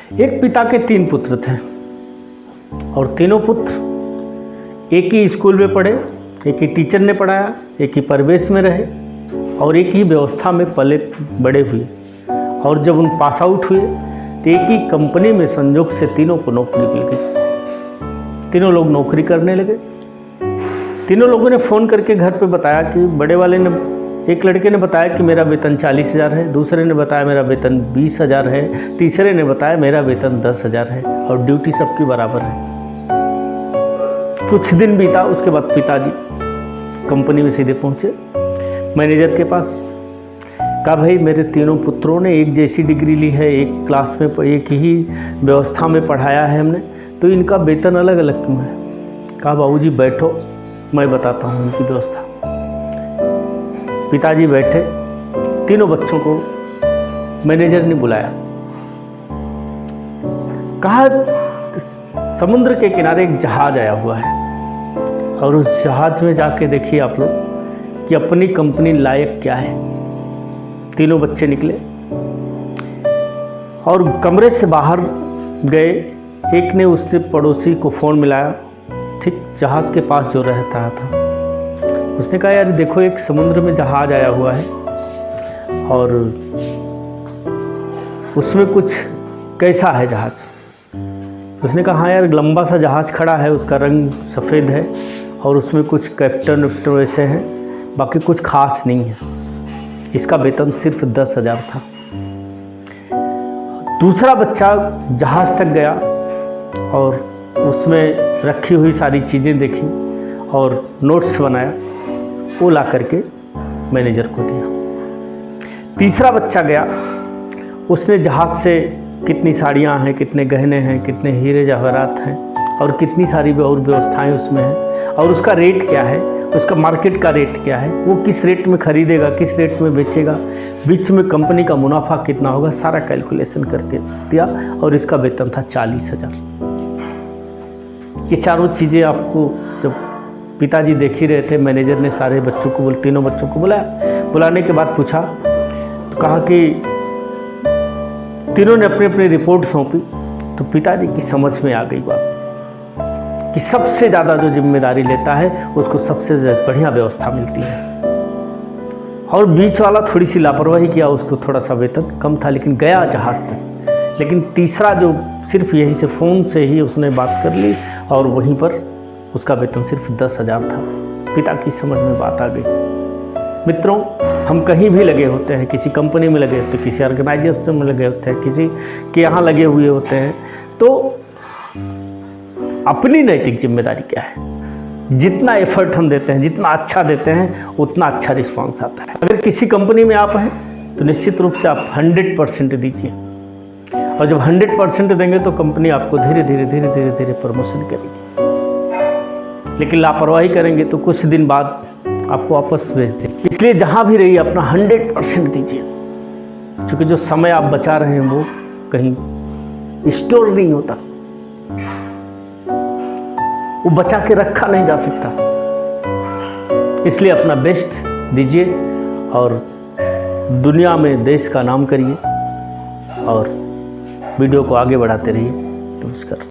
एक पिता के 3 पुत्र थे और तीनों पुत्र एक ही स्कूल में पढ़े, एक ही टीचर ने पढ़ाया, एक ही परिवेश में रहे और एक ही व्यवस्था में पले बड़े हुए। और जब उन पास आउट हुए तो एक ही कंपनी में संयोग से तीनों को नौकरी मिल गई। तीनों लोग नौकरी करने लगे। तीनों लोगों ने फ़ोन करके घर पे बताया कि बड़े वाले ने, एक लड़के ने बताया कि मेरा वेतन 40,000 है, दूसरे ने बताया मेरा वेतन 20,000 है, तीसरे ने बताया मेरा वेतन 10,000 है और ड्यूटी सबकी बराबर है। कुछ दिन बीता, उसके बाद पिताजी कंपनी में सीधे पहुंचे मैनेजर के पास। कहा भाई मेरे तीनों पुत्रों ने एक जैसी डिग्री ली है, एक क्लास में एक ही व्यवस्था में पढ़ाया है हमने, तो इनका वेतन अलग अलग क्यों है। कहा बाबूजी बैठो, मैं बताता हूँ इनकी व्यवस्था। पिताजी बैठे, तीनों बच्चों को मैनेजर ने बुलाया। कहा समुद्र के किनारे एक जहाज आया हुआ है और उस जहाज में जाके देखिए आप लोग कि अपनी कंपनी लायक क्या है। तीनों बच्चे निकले और कमरे से बाहर गए। एक ने उसके पड़ोसी को फ़ोन मिलाया, ठीक जहाज़ के पास जो रहता था। उसने कहा यार देखो एक समुद्र में जहाज़ आया हुआ है और उसमें कुछ कैसा है जहाज़। उसने कहा हाँ यार लंबा सा जहाज़ खड़ा है, उसका रंग सफ़ेद है और उसमें कुछ कैप्टन वैप्टन वैसे हैं, बाकी कुछ खास नहीं है। इसका वेतन सिर्फ 10,000 था। दूसरा बच्चा जहाज़ तक गया और उसमें रखी हुई सारी चीज़ें देखी और नोट्स बनाया, वो ला करके मैनेजर को दिया। तीसरा बच्चा गया, उसने जहाज़ से कितनी साड़ियाँ हैं, कितने गहने हैं, कितने हीरे जवाहरात हैं और कितनी सारी और व्यवस्थाएं उसमें हैं और उसका रेट क्या है, उसका मार्केट का रेट क्या है, वो किस रेट में खरीदेगा, किस रेट में बेचेगा, बीच में कंपनी का मुनाफा कितना होगा, सारा कैलकुलेशन करके दिया और इसका वेतन था 40,000। ये चारों चीज़ें आपको जब पिताजी देख ही रहे थे, मैनेजर ने सारे बच्चों को तीनों बच्चों को बुलाया। बुलाने के बाद पूछा तो कहा कि तीनों ने अपनी अपनी रिपोर्ट सौंपी। तो पिताजी की समझ में आ गई बात कि सबसे ज़्यादा जो जिम्मेदारी लेता है उसको सबसे बढ़िया व्यवस्था मिलती है और बीच वाला थोड़ी सी लापरवाही किया, उसको थोड़ा सा वेतन कम था लेकिन गया जहाज़ तक। लेकिन तीसरा जो सिर्फ यहीं से फ़ोन से ही उसने बात कर ली और वहीं पर उसका वेतन सिर्फ 10,000 था। पिता की समझ में बात आ गई। मित्रों, हम कहीं भी लगे होते हैं, किसी कंपनी में लगे होते हैं, किसी ऑर्गेनाइजेशन में लगे होते हैं, किसी के यहाँ लगे हुए होते हैं, तो अपनी नैतिक जिम्मेदारी क्या है। जितना एफर्ट हम देते हैं, जितना अच्छा देते हैं, उतना अच्छा रिस्पांस आता है। अगर किसी कंपनी में आप हैं तो निश्चित रूप से आप 100% दीजिए और जब 100% देंगे तो कंपनी आपको धीरे धीरे प्रमोशन करेगी। लेकिन लापरवाही करेंगे तो कुछ दिन बाद आपको वापस भेज देंगे। इसलिए जहाँ भी रहिए अपना 100% दीजिए, क्योंकि जो समय आप बचा रहे हैं वो कहीं स्टोर नहीं होता, वो बचा के रखा नहीं जा सकता। इसलिए अपना बेस्ट दीजिए और दुनिया में देश का नाम करिए और वीडियो को आगे बढ़ाते रहिए। नमस्कार।